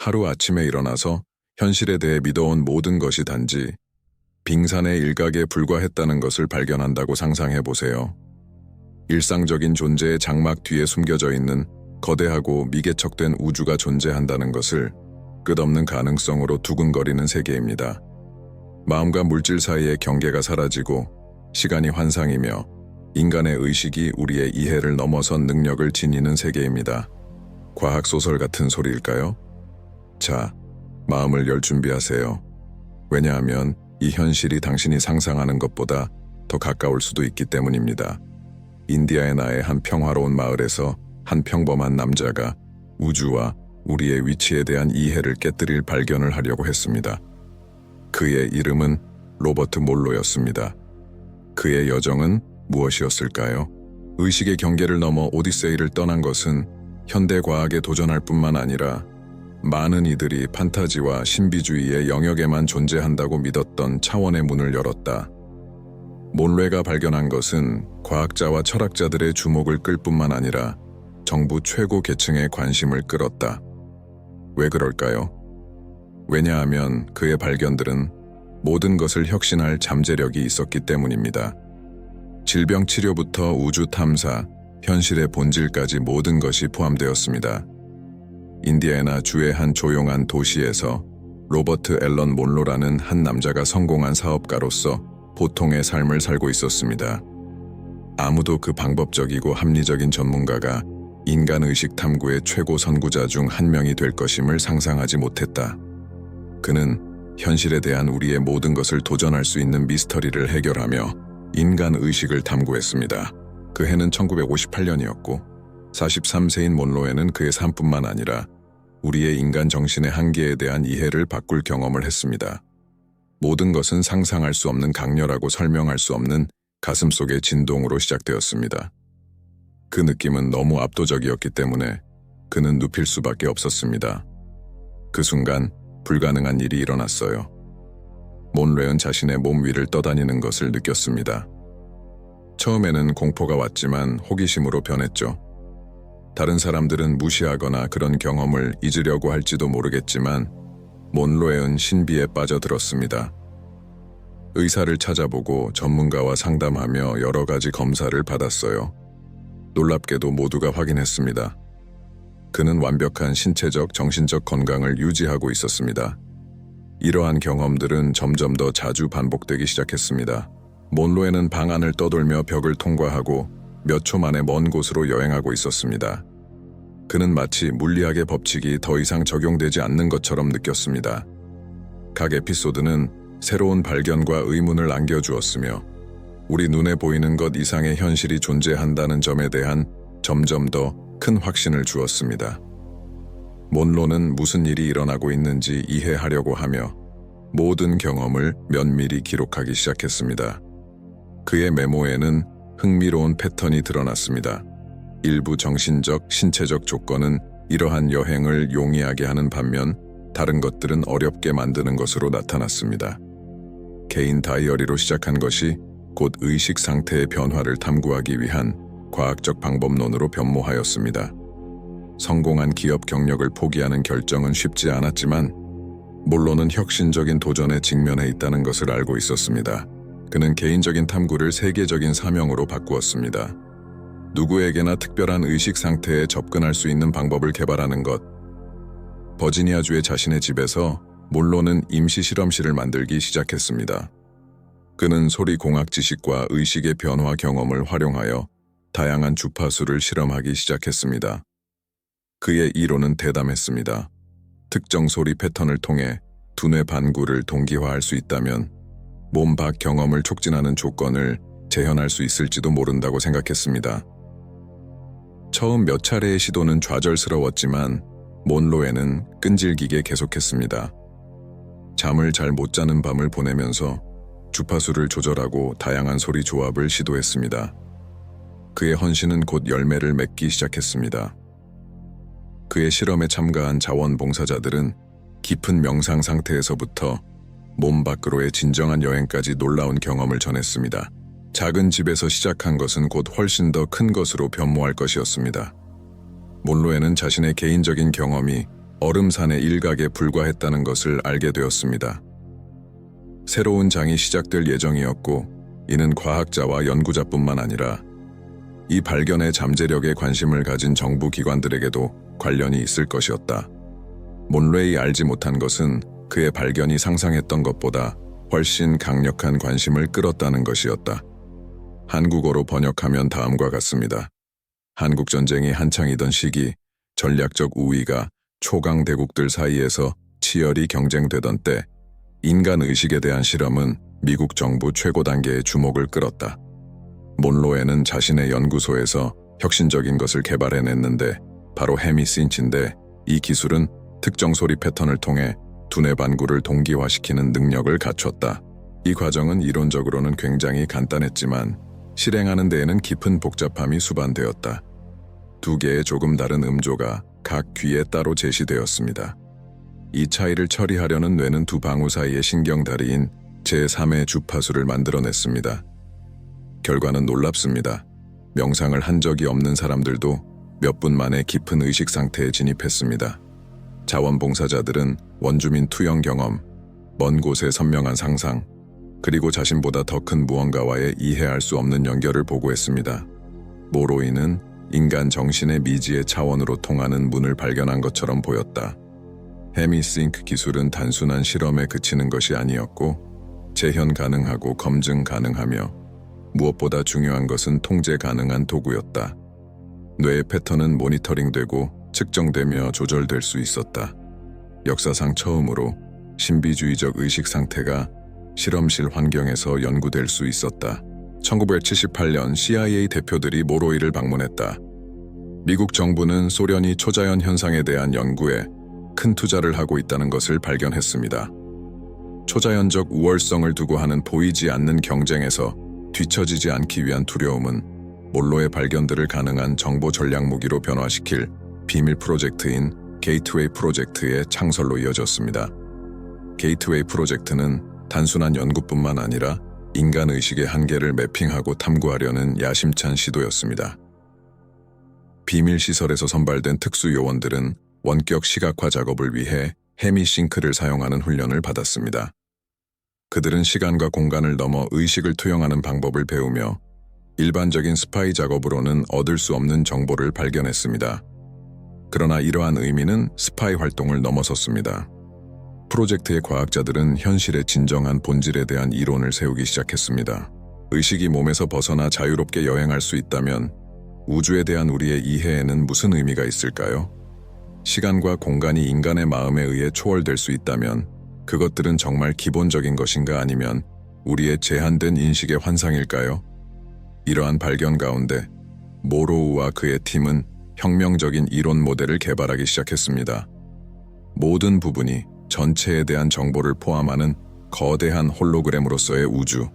하루아침에 일어나서 현실에 대해 믿어온 모든 것이 단지 빙산의 일각에 불과했다는 것을 발견한다고 상상해 보세요. 일상적인 존재의 장막 뒤에 숨겨져 있는 거대하고 미개척된 우주가 존재한다는 것을 끝없는 가능성으로 두근거리는 세계입니다. 마음과 물질 사이의 경계가 사라지고 시간이 환상이며 인간의 의식이 우리의 이해를 넘어선 능력을 지니는 세계입니다. 과학소설 같은 소리일까요? 자, 마음을 열 준비하세요. 왜냐하면 이 현실이 당신이 상상하는 것보다 더 가까울 수도 있기 때문입니다. 인디애나의 한 평화로운 마을에서 한 평범한 남자가 우주와 우리의 위치에 대한 이해를 깨뜨릴 발견을 하려고 했습니다. 그의 이름은 로버트 몰로였습니다. 그의 여정은 무엇이었을까요? 의식의 경계를 넘어 오디세이를 떠난 것은 현대 과학에 도전할 뿐만 아니라 많은 이들이 판타지와 신비주의의 영역에만 존재한다고 믿었던 차원의 문을 열었다. 몬로가 발견한 것은 과학자와 철학자들의 주목을 끌 뿐만 아니라 정부 최고 계층의 관심을 끌었다. 왜 그럴까요? 왜냐하면 그의 발견들은 모든 것을 혁신할 잠재력이 있었기 때문입니다. 질병 치료부터 우주 탐사, 현실의 본질까지 모든 것이 포함되었습니다. 인디애나 주의 한 조용한 도시에서 로버트 앨런 몬로라는 한 남자가 성공한 사업가로서 보통의 삶을 살고 있었습니다. 아무도 그 방법적이고 합리적인 전문가가 인간의식 탐구의 최고 선구자 중 한 명이 될 것임을 상상하지 못했다. 그는 현실에 대한 우리의 모든 것을 도전할 수 있는 미스터리를 해결하며 인간의식을 탐구했습니다. 그 해는 1958년이었고 43세인 몬로에는 그의 삶뿐만 아니라 우리의 인간 정신의 한계에 대한 이해를 바꿀 경험을 했습니다. 모든 것은 상상할 수 없는 강렬하고 설명할 수 없는 가슴속의 진동으로 시작되었습니다. 그 느낌은 너무 압도적이었기 때문에 그는 눕힐 수밖에 없었습니다. 그 순간 불가능한 일이 일어났어요. 몬로는 자신의 몸 위를 떠다니는 것을 느꼈습니다. 처음에는 공포가 왔지만 호기심으로 변했죠. 다른 사람들은 무시하거나 그런 경험을 잊으려고 할지도 모르겠지만 몬로에는 신비에 빠져들었습니다. 의사를 찾아보고 전문가와 상담하며 여러 가지 검사를 받았어요. 놀랍게도 모두가 확인했습니다. 그는 완벽한 신체적, 정신적 건강을 유지하고 있었습니다. 이러한 경험들은 점점 더 자주 반복되기 시작했습니다. 몬로에는 방 안을 떠돌며 벽을 통과하고 몇 초 만에 먼 곳으로 여행하고 있었습니다. 그는 마치 물리학의 법칙이 더 이상 적용되지 않는 것처럼 느꼈습니다. 각 에피소드는 새로운 발견과 의문을 안겨주었으며 우리 눈에 보이는 것 이상의 현실이 존재한다는 점에 대한 점점 더 큰 확신을 주었습니다. 몬로는 무슨 일이 일어나고 있는지 이해하려고 하며 모든 경험을 면밀히 기록하기 시작했습니다. 그의 메모에는 흥미로운 패턴이 드러났습니다. 일부 정신적, 신체적 조건은 이러한 여행을 용이하게 하는 반면 다른 것들은 어렵게 만드는 것으로 나타났습니다. 개인 다이어리로 시작한 것이 곧 의식 상태의 변화를 탐구하기 위한 과학적 방법론으로 변모하였습니다. 성공한 기업 경력을 포기하는 결정은 쉽지 않았지만 몰로는 혁신적인 도전에 직면해 있다는 것을 알고 있었습니다. 그는 개인적인 탐구를 세계적인 사명으로 바꾸었습니다. 누구에게나 특별한 의식 상태에 접근할 수 있는 방법을 개발하는 것. 버지니아주의 자신의 집에서 몰로는 임시 실험실을 만들기 시작했습니다. 그는 소리공학 지식과 의식의 변화 경험을 활용하여 다양한 주파수를 실험하기 시작했습니다. 그의 이론은 대담했습니다. 특정 소리 패턴을 통해 두뇌 반구를 동기화할 수 있다면 몸 밖 경험을 촉진하는 조건을 재현할 수 있을지도 모른다고 생각했습니다. 처음 몇 차례의 시도는 좌절스러웠지만 몬로에는 끈질기게 계속했습니다. 잠을 잘 못 자는 밤을 보내면서 주파수를 조절하고 다양한 소리 조합을 시도했습니다. 그의 헌신은 곧 열매를 맺기 시작했습니다. 그의 실험에 참가한 자원봉사자들은 깊은 명상 상태에서부터 몸 밖으로의 진정한 여행까지 놀라운 경험을 전했습니다. 작은 집에서 시작한 것은 곧 훨씬 더 큰 것으로 변모할 것이었습니다. 몰로에는 자신의 개인적인 경험이 얼음산의 일각에 불과했다는 것을 알게 되었습니다. 새로운 장이 시작될 예정이었고 이는 과학자와 연구자뿐만 아니라 이 발견의 잠재력에 관심을 가진 정부 기관들에게도 관련이 있을 것이었다. 몬로이 알지 못한 것은 그의 발견이 상상했던 것보다 훨씬 강력한 관심을 끌었다는 것이었다. 한국어로 번역하면 다음과 같습니다. 한국전쟁이 한창이던 시기, 전략적 우위가 초강 대국들 사이에서 치열히 경쟁되던 때 인간 의식에 대한 실험은 미국 정부 최고 단계의 주목을 끌었다. 몬로에는 자신의 연구소에서 혁신적인 것을 개발해냈는데 바로 헤미신치인데 이 기술은 특정 소리 패턴을 통해 두뇌 반구를 동기화시키는 능력을 갖췄다. 이 과정은 이론적으로는 굉장히 간단했지만 실행하는 데에는 깊은 복잡함이 수반되었다. 두 개의 조금 다른 음조가 각 귀에 따로 제시되었습니다. 이 차이를 처리하려는 뇌는 두 방울 사이의 신경다리인 제3의 주파수를 만들어냈습니다. 결과는 놀랍습니다. 명상을 한 적이 없는 사람들도 몇 분 만에 깊은 의식 상태에 진입했습니다. 자원봉사자들은 원주민 투영 경험, 먼 곳의 선명한 상상, 그리고 자신보다 더 큰 무언가와의 이해할 수 없는 연결을 보고했습니다. 모로이는 인간 정신의 미지의 차원으로 통하는 문을 발견한 것처럼 보였다. 헤미싱크 기술은 단순한 실험에 그치는 것이 아니었고 재현 가능하고 검증 가능하며 무엇보다 중요한 것은 통제 가능한 도구였다. 뇌의 패턴은 모니터링되고 측정되며 조절될 수 있었다. 역사상 처음으로 신비주의적 의식 상태가 실험실 환경에서 연구될 수 있었다. 1978년 CIA 대표들이 모로이를 방문했다. 미국 정부는 소련이 초자연 현상에 대한 연구에 큰 투자를 하고 있다는 것을 발견했습니다. 초자연적 우월성을 두고 하는 보이지 않는 경쟁에서 뒤처지지 않기 위한 두려움은 몬로의 발견들을 가능한 정보 전략 무기로 변화시킬 비밀 프로젝트인 게이트웨이 프로젝트의 창설로 이어졌습니다. 게이트웨이 프로젝트는 단순한 연구뿐만 아니라 인간 의식의 한계를 매핑하고 탐구하려는 야심찬 시도였습니다. 비밀 시설에서 선발된 특수 요원들은 원격 시각화 작업을 위해 헤미싱크를 사용하는 훈련을 받았습니다. 그들은 시간과 공간을 넘어 의식을 투영하는 방법을 배우며 일반적인 스파이 작업으로는 얻을 수 없는 정보를 발견했습니다. 그러나 이러한 의미는 스파이 활동을 넘어섰습니다. 프로젝트의 과학자들은 현실의 진정한 본질에 대한 이론을 세우기 시작했습니다. 의식이 몸에서 벗어나 자유롭게 여행할 수 있다면 우주에 대한 우리의 이해에는 무슨 의미가 있을까요? 시간과 공간이 인간의 마음에 의해 초월될 수 있다면 그것들은 정말 기본적인 것인가 아니면 우리의 제한된 인식의 환상일까요? 이러한 발견 가운데 모로우와 그의 팀은 혁명적인 이론 모델을 개발하기 시작했습니다. 모든 부분이 전체에 대한 정보를 포함하는 거대한 홀로그램으로서의 우주.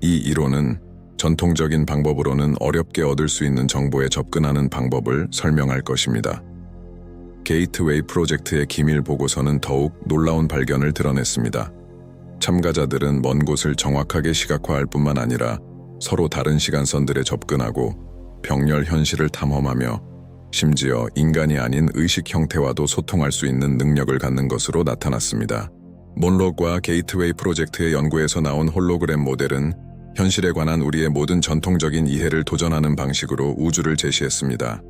이 이론은 전통적인 방법으로는 어렵게 얻을 수 있는 정보에 접근하는 방법을 설명할 것입니다. 게이트웨이 프로젝트의 기밀 보고서는 더욱 놀라운 발견을 드러냈습니다. 참가자들은 먼 곳을 정확하게 시각화할 뿐만 아니라 서로 다른 시간선들에 접근하고 병렬 현실을 탐험하며 심지어 인간이 아닌 의식 형태와도 소통할 수 있는 능력을 갖는 것으로 나타났습니다. 몬로과 게이트웨이 프로젝트의 연구에서 나온 홀로그램 모델은 현실에 관한 우리의 모든 전통적인 이해를 도전하는 방식으로 우주를 제시했습니다.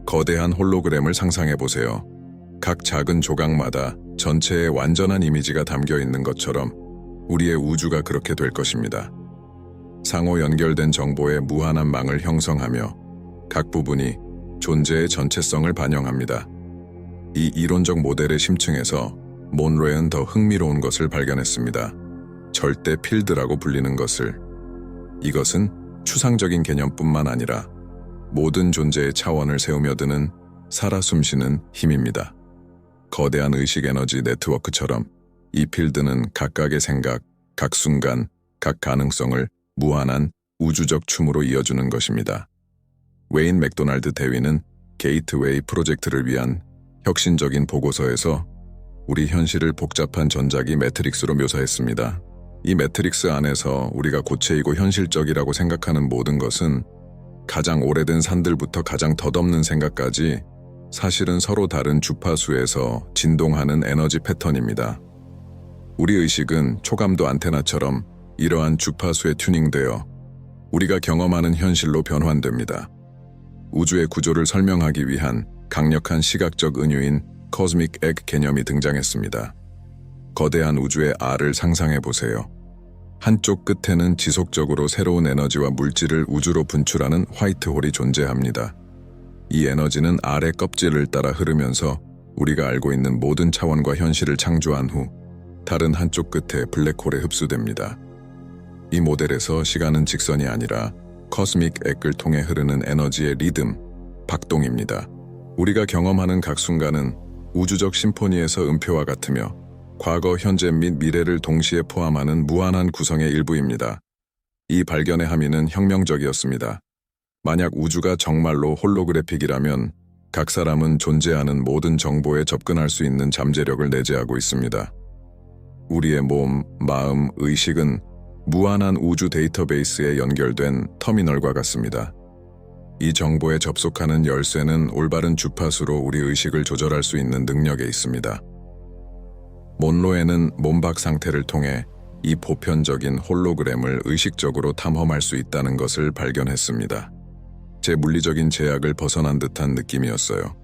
거대한 홀로그램을 상상해보세요. 각 작은 조각마다 전체의 완전한 이미지가 담겨 있는 것처럼 우리의 우주가 그렇게 될 것입니다. 상호 연결된 정보의 무한한 망을 형성하며 각 부분이 존재의 전체성을 반영합니다. 이 이론적 모델의 심층에서 몬로는 더 흥미로운 것을 발견했습니다. 절대 필드라고 불리는 것을. 이것은 추상적인 개념뿐만 아니라 모든 존재의 차원을 세우며 드는 살아 숨쉬는 힘입니다. 거대한 의식 에너지 네트워크처럼 이 필드는 각각의 생각, 각 순간, 각 가능성을 무한한 우주적 춤으로 이어주는 것입니다. 웨인 맥도날드 대위는 게이트웨이 프로젝트를 위한 혁신적인 보고서에서 우리 현실을 복잡한 전자기 매트릭스로 묘사했습니다. 이 매트릭스 안에서 우리가 고체이고 현실적이라고 생각하는 모든 것은 가장 오래된 산들부터 가장 덧없는 생각까지 사실은 서로 다른 주파수에서 진동하는 에너지 패턴입니다. 우리 의식은 초감도 안테나처럼 이러한 주파수에 튜닝되어 우리가 경험하는 현실로 변환됩니다. 우주의 구조를 설명하기 위한 강력한 시각적 은유인 코스믹 액 개념이 등장했습니다. 거대한 우주의 R을 상상해 보세요. 한쪽 끝에는 지속적으로 새로운 에너지와 물질을 우주로 분출하는 화이트홀이 존재합니다. 이 에너지는 R의 껍질을 따라 흐르면서 우리가 알고 있는 모든 차원과 현실을 창조한 후 다른 한쪽 끝에 블랙홀에 흡수됩니다. 이 모델에서 시간은 직선이 아니라 코스믹 액을 통해 흐르는 에너지의 리듬, 박동입니다. 우리가 경험하는 각 순간은 우주적 심포니에서 음표와 같으며 과거, 현재 및 미래를 동시에 포함하는 무한한 구성의 일부입니다. 이 발견의 함의는 혁명적이었습니다. 만약 우주가 정말로 홀로그래픽이라면 각 사람은 존재하는 모든 정보에 접근할 수 있는 잠재력을 내재하고 있습니다. 우리의 몸, 마음, 의식은 무한한 우주 데이터베이스에 연결된 터미널과 같습니다. 이 정보에 접속하는 열쇠는 올바른 주파수로 우리 의식을 조절할 수 있는 능력에 있습니다. 몬로에는 몸박 상태를 통해 이 보편적인 홀로그램을 의식적으로 탐험할 수 있다는 것을 발견했습니다. 제 물리적인 제약을 벗어난 듯한 느낌이었어요.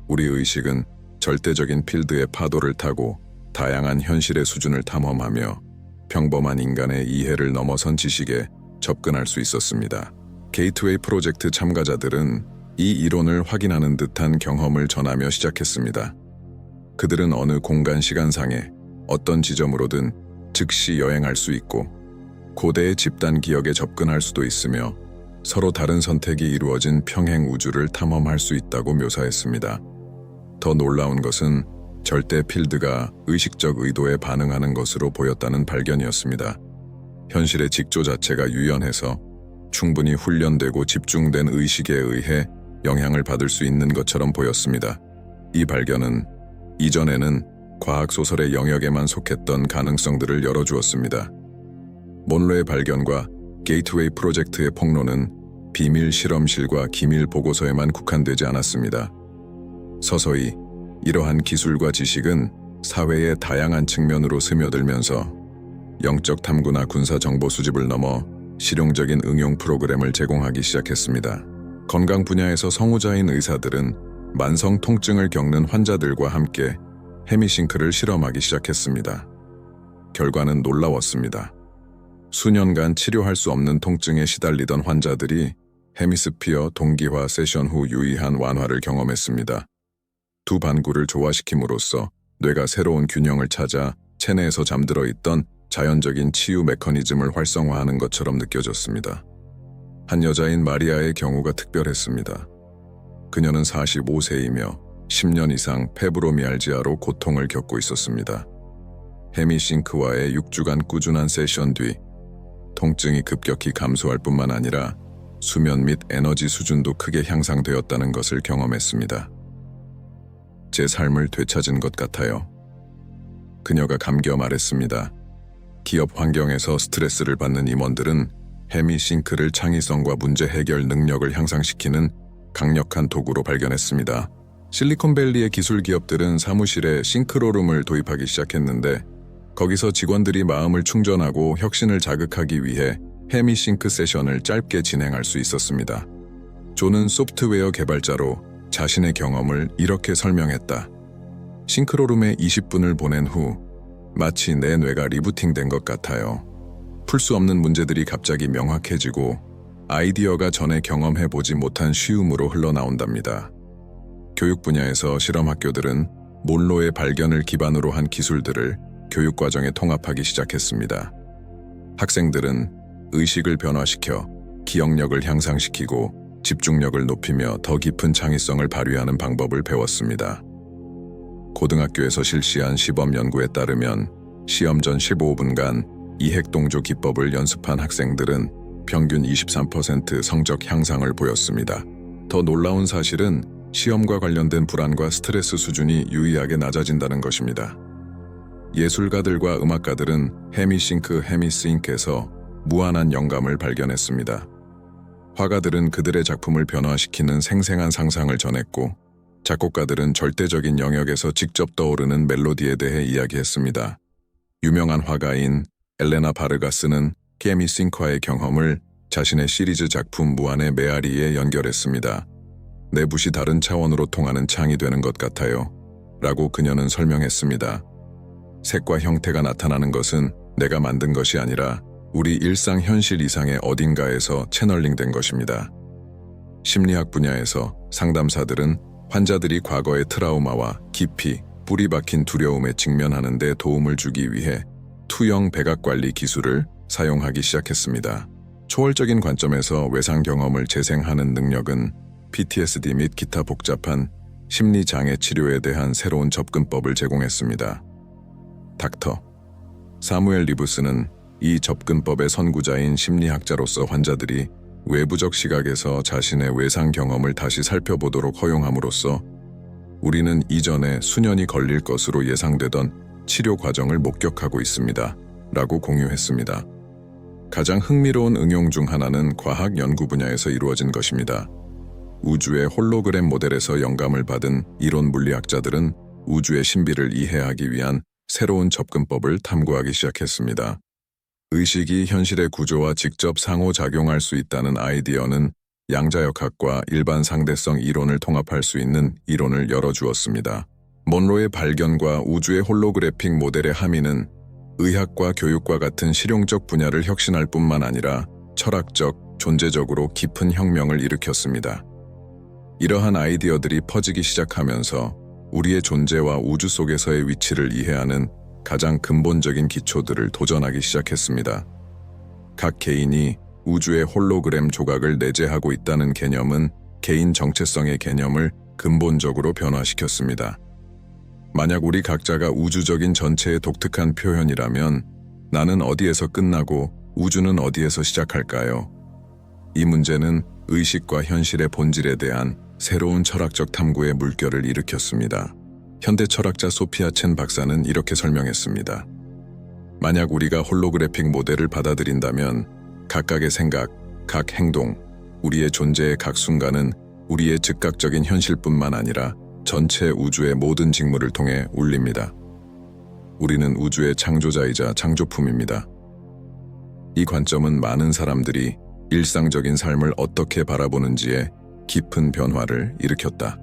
우리 의식은 절대적인 필드의 파도를 타고 다양한 현실의 수준을 탐험하며 평범한 인간의 이해를 넘어선 지식에 접근할 수 있었습니다. 게이트웨이 프로젝트 참가자들은 이 이론을 확인하는 듯한 경험을 전하며 시작했습니다. 그들은 어느 공간 시간상에 어떤 지점으로든 즉시 여행할 수 있고 고대의 집단 기억에 접근할 수도 있으며 서로 다른 선택이 이루어진 평행 우주를 탐험할 수 있다고 묘사했습니다. 더 놀라운 것은 절대 필드가 의식적 의도에 반응하는 것으로 보였다는 발견이었습니다. 현실의 직조 자체가 유연해서 충분히 훈련되고 집중된 의식에 의해 영향을 받을 수 있는 것처럼 보였습니다. 이 발견은 이전에는 과학소설의 영역에만 속했던 가능성들을 열어주었습니다. 몬로의 발견과 게이트웨이 프로젝트의 폭로는 비밀 실험실과 기밀 보고서에만 국한되지 않았습니다. 서서히 이러한 기술과 지식은 사회의 다양한 측면으로 스며들면서 영적 탐구나 군사 정보 수집을 넘어 실용적인 응용 프로그램을 제공하기 시작했습니다. 건강 분야에서 성우자인 의사들은 만성 통증을 겪는 환자들과 함께 헤미싱크를 실험하기 시작했습니다. 결과는 놀라웠습니다. 수년간 치료할 수 없는 통증에 시달리던 환자들이 헤미스피어 동기화 세션 후 유의한 완화를 경험했습니다. 두 반구를 조화시킴으로써 뇌가 새로운 균형을 찾아 체내에서 잠들어 있던 자연적인 치유 메커니즘을 활성화하는 것처럼 느껴졌습니다. 한 여자인 마리아의 경우가 특별했습니다. 그녀는 45세이며 10년 이상 페브로미알지아로 고통을 겪고 있었습니다. 헤미싱크와의 6주간 꾸준한 세션 뒤 통증이 급격히 감소할 뿐만 아니라 수면 및 에너지 수준도 크게 향상되었다는 것을 경험했습니다. 제 삶을 되찾은 것 같아요. 그녀가 감겨 말했습니다. 기업 환경에서 스트레스를 받는 임원들은 헤미싱크를 창의성과 문제 해결 능력을 향상시키는 강력한 도구로 발견했습니다. 실리콘밸리의 기술 기업들은 사무실에 싱크로룸을 도입하기 시작했는데 거기서 직원들이 마음을 충전하고 혁신을 자극하기 위해 헤미싱크 세션을 짧게 진행할 수 있었습니다. 존은 소프트웨어 개발자로 자신의 경험을 이렇게 설명했다. 싱크로룸에 20분을 보낸 후 마치 내 뇌가 리부팅된 것 같아요. 풀 수 없는 문제들이 갑자기 명확해지고 아이디어가 전에 경험해보지 못한 쉬움으로 흘러나온답니다. 교육 분야에서 실험학교들은 몬로의 발견을 기반으로 한 기술들을 교육과정에 통합하기 시작했습니다. 학생들은 의식을 변화시켜 기억력을 향상시키고 집중력을 높이며 더 깊은 창의성을 발휘하는 방법을 배웠습니다. 고등학교에서 실시한 시범 연구에 따르면 시험 전 15분간 이핵동조 기법을 연습한 학생들은 평균 23% 성적 향상을 보였습니다. 더 놀라운 사실은 시험과 관련된 불안과 스트레스 수준이 유의하게 낮아진다는 것입니다. 예술가들과 음악가들은 헤미싱크에서 무한한 영감을 발견했습니다. 화가들은 그들의 작품을 변화시키는 생생한 상상을 전했고 작곡가들은 절대적인 영역에서 직접 떠오르는 멜로디에 대해 이야기했습니다. 유명한 화가인 엘레나 바르가스는 케미싱과의 경험을 자신의 시리즈 작품 무한의 메아리에 연결했습니다. 내붓이 다른 차원으로 통하는 창이 되는 것 같아요. 라고 그녀는 설명했습니다. 색과 형태가 나타나는 것은 내가 만든 것이 아니라 우리 일상 현실 이상의 어딘가에서 채널링된 것입니다. 심리학 분야에서 상담사들은 환자들이 과거의 트라우마와 깊이 뿌리 박힌 두려움에 직면하는 데 도움을 주기 위해 투영 백악관리 기술을 사용하기 시작했습니다. 초월적인 관점에서 외상 경험을 재생하는 능력은 PTSD 및 기타 복잡한 심리장애 치료에 대한 새로운 접근법을 제공했습니다. 닥터 사무엘 리브스는 이 접근법의 선구자인 심리학자로서 환자들이 외부적 시각에서 자신의 외상 경험을 다시 살펴보도록 허용함으로써 우리는 이전에 수년이 걸릴 것으로 예상되던 치료 과정을 목격하고 있습니다. 라고 공유했습니다. 가장 흥미로운 응용 중 하나는 과학 연구 분야에서 이루어진 것입니다. 우주의 홀로그램 모델에서 영감을 받은 이론 물리학자들은 우주의 신비를 이해하기 위한 새로운 접근법을 탐구하기 시작했습니다. 의식이 현실의 구조와 직접 상호작용할 수 있다는 아이디어는 양자역학과 일반 상대성 이론을 통합할 수 있는 이론을 열어주었습니다. 몬로의 발견과 우주의 홀로그래픽 모델의 함의는 의학과 교육과 같은 실용적 분야를 혁신할 뿐만 아니라 철학적, 존재적으로 깊은 혁명을 일으켰습니다. 이러한 아이디어들이 퍼지기 시작하면서 우리의 존재와 우주 속에서의 위치를 이해하는 가장 근본적인 기초들을 도전하기 시작했습니다. 각 개인이 우주의 홀로그램 조각을 내재하고 있다는 개념은 개인 정체성의 개념을 근본적으로 변화시켰습니다. 만약 우리 각자가 우주적인 전체의 독특한 표현이라면 나는 어디에서 끝나고 우주는 어디에서 시작할까요? 이 문제는 의식과 현실의 본질에 대한 새로운 철학적 탐구의 물결을 일으켰습니다. 현대 철학자 소피아 첸 박사는 이렇게 설명했습니다. 만약 우리가 홀로그래픽 모델을 받아들인다면 각각의 생각, 각 행동, 우리의 존재의 각 순간은 우리의 즉각적인 현실뿐만 아니라 전체 우주의 모든 직무를 통해 울립니다. 우리는 우주의 창조자이자 창조품입니다. 이 관점은 많은 사람들이 일상적인 삶을 어떻게 바라보는지에 깊은 변화를 일으켰다.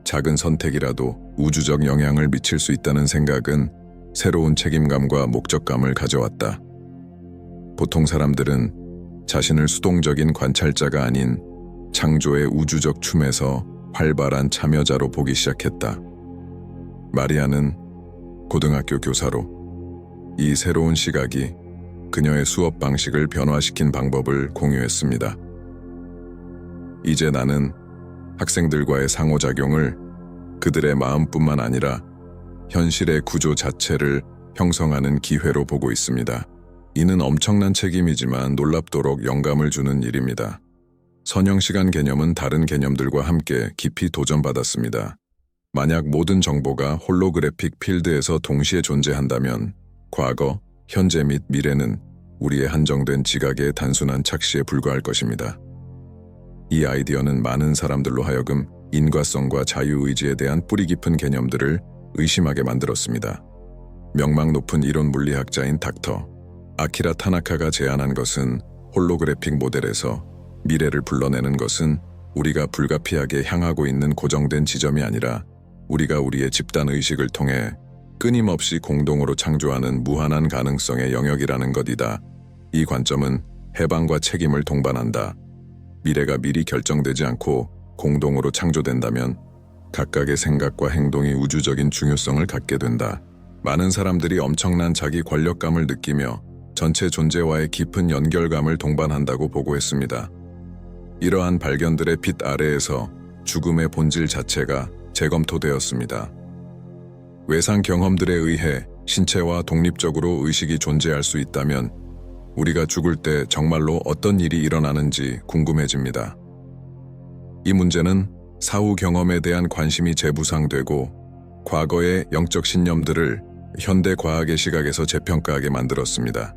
작은 선택이라도 우주적 영향을 미칠 수 있다는 생각은 새로운 책임감과 목적감을 가져왔다. 보통 사람들은 자신을 수동적인 관찰자가 아닌 창조의 우주적 춤에서 활발한 참여자로 보기 시작했다. 마리아는 고등학교 교사로 이 새로운 시각이 그녀의 수업 방식을 변화시킨 방법을 공유했습니다. 이제 나는 학생들과의 상호작용을 그들의 마음뿐만 아니라 현실의 구조 자체를 형성하는 기회로 보고 있습니다. 이는 엄청난 책임이지만 놀랍도록 영감을 주는 일입니다. 선형시간 개념은 다른 개념들과 함께 깊이 도전받았습니다. 만약 모든 정보가 홀로그래픽 필드에서 동시에 존재한다면 과거, 현재 및 미래는 우리의 한정된 지각의 단순한 착시에 불과할 것입니다. 이 아이디어는 많은 사람들로 하여금 인과성과 자유의지에 대한 뿌리 깊은 개념들을 의심하게 만들었습니다. 명망 높은 이론 물리학자인 닥터 아키라 타나카가 제안한 것은 홀로그래픽 모델에서 미래를 불러내는 것은 우리가 불가피하게 향하고 있는 고정된 지점이 아니라 우리가 우리의 집단 의식을 통해 끊임없이 공동으로 창조하는 무한한 가능성의 영역이라는 것이다. 이 관점은 해방과 책임을 동반한다. 미래가 미리 결정되지 않고 공동으로 창조된다면 각각의 생각과 행동이 우주적인 중요성을 갖게 된다. 많은 사람들이 엄청난 자기 권력감을 느끼며 전체 존재와의 깊은 연결감을 동반한다고 보고했습니다. 이러한 발견들의 빛 아래에서 죽음의 본질 자체가 재검토되었습니다. 외상 경험들에 의해 신체와 독립적으로 의식이 존재할 수 있다면 우리가 죽을 때 정말로 어떤 일이 일어나는지 궁금해집니다. 이 문제는 사후 경험에 대한 관심이 재부상되고 과거의 영적 신념들을 현대 과학의 시각에서 재평가하게 만들었습니다.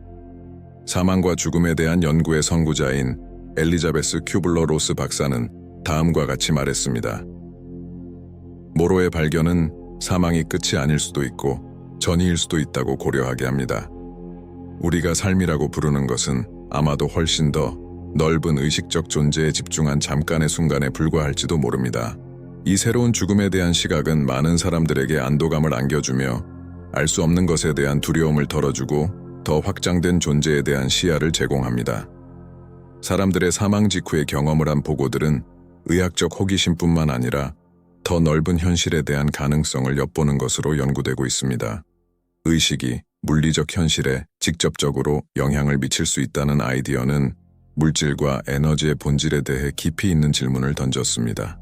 사망과 죽음에 대한 연구의 선구자인 엘리자베스 큐블러 로스 박사는 다음과 같이 말했습니다. 모로의 발견은 사망이 끝이 아닐 수도 있고 전이일 수도 있다고 고려하게 합니다. 우리가 삶이라고 부르는 것은 아마도 훨씬 더 넓은 의식적 존재에 집중한 잠깐의 순간에 불과할지도 모릅니다. 이 새로운 죽음에 대한 시각은 많은 사람들에게 안도감을 안겨주며 알 수 없는 것에 대한 두려움을 덜어주고 더 확장된 존재에 대한 시야를 제공합니다. 사람들의 사망 직후의 경험을 한 보고들은 의학적 호기심뿐만 아니라 더 넓은 현실에 대한 가능성을 엿보는 것으로 연구되고 있습니다. 의식이 물리적 현실에 직접적으로 영향을 미칠 수 있다는 아이디어는 물질과 에너지의 본질에 대해 깊이 있는 질문을 던졌습니다.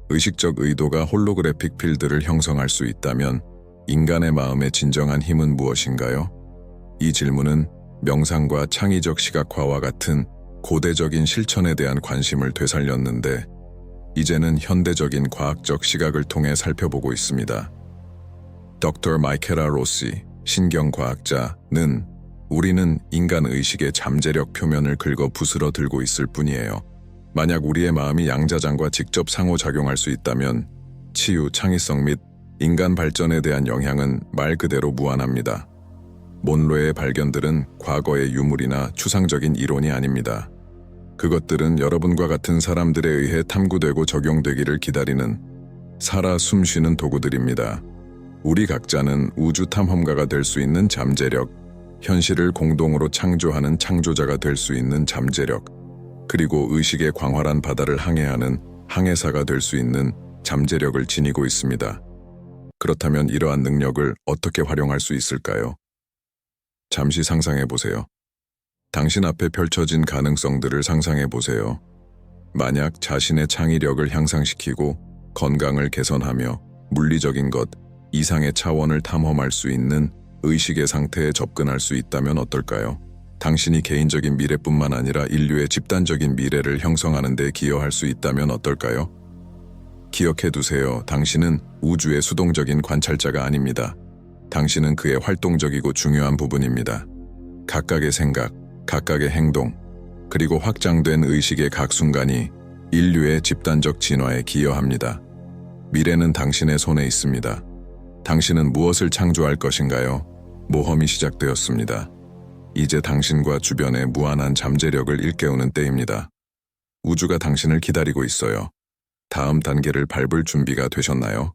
의식적 의도가 홀로그래픽 필드를 형성할 수 있다면 인간의 마음의 진정한 힘은 무엇인가요? 이 질문은 명상과 창의적 시각화와 같은 고대적인 실천에 대한 관심을 되살렸는데 이제는 현대적인 과학적 시각을 통해 살펴보고 있습니다. 닥터 마이케라 로시, 신경과학자는 우리는 인간 의식의 잠재력 표면을 긁어 부스러 들고 있을 뿐이에요. 만약 우리의 마음이 양자장과 직접 상호작용할 수 있다면 치유, 창의성 및 인간 발전에 대한 영향은 말 그대로 무한합니다. 몬로의 발견들은 과거의 유물이나 추상적인 이론이 아닙니다. 그것들은 여러분과 같은 사람들에 의해 탐구되고 적용되기를 기다리는 살아 숨쉬는 도구들입니다. 우리 각자는 우주 탐험가가 될 수 있는 잠재력, 현실을 공동으로 창조하는 창조자가 될 수 있는 잠재력, 그리고 의식의 광활한 바다를 항해하는 항해사가 될 수 있는 잠재력을 지니고 있습니다. 그렇다면 이러한 능력을 어떻게 활용할 수 있을까요? 잠시 상상해 보세요. 당신 앞에 펼쳐진 가능성들을 상상해 보세요. 만약 자신의 창의력을 향상시키고 건강을 개선하며 물리적인 것 이상의 차원을 탐험할 수 있는 의식의 상태에 접근할 수 있다면 어떨까요? 당신이 개인적인 미래뿐만 아니라 인류의 집단적인 미래를 형성하는 데 기여할 수 있다면 어떨까요? 기억해 두세요. 당신은 우주의 수동적인 관찰자가 아닙니다. 당신은 그의 활동적이고 중요한 부분입니다. 각각의 생각, 각각의 행동, 그리고 확장된 의식의 각 순간이 인류의 집단적 진화에 기여합니다. 미래는 당신의 손에 있습니다. 당신은 무엇을 창조할 것인가요? 모험이 시작되었습니다. 이제 당신과 주변의 무한한 잠재력을 일깨우는 때입니다. 우주가 당신을 기다리고 있어요. 다음 단계를 밟을 준비가 되셨나요?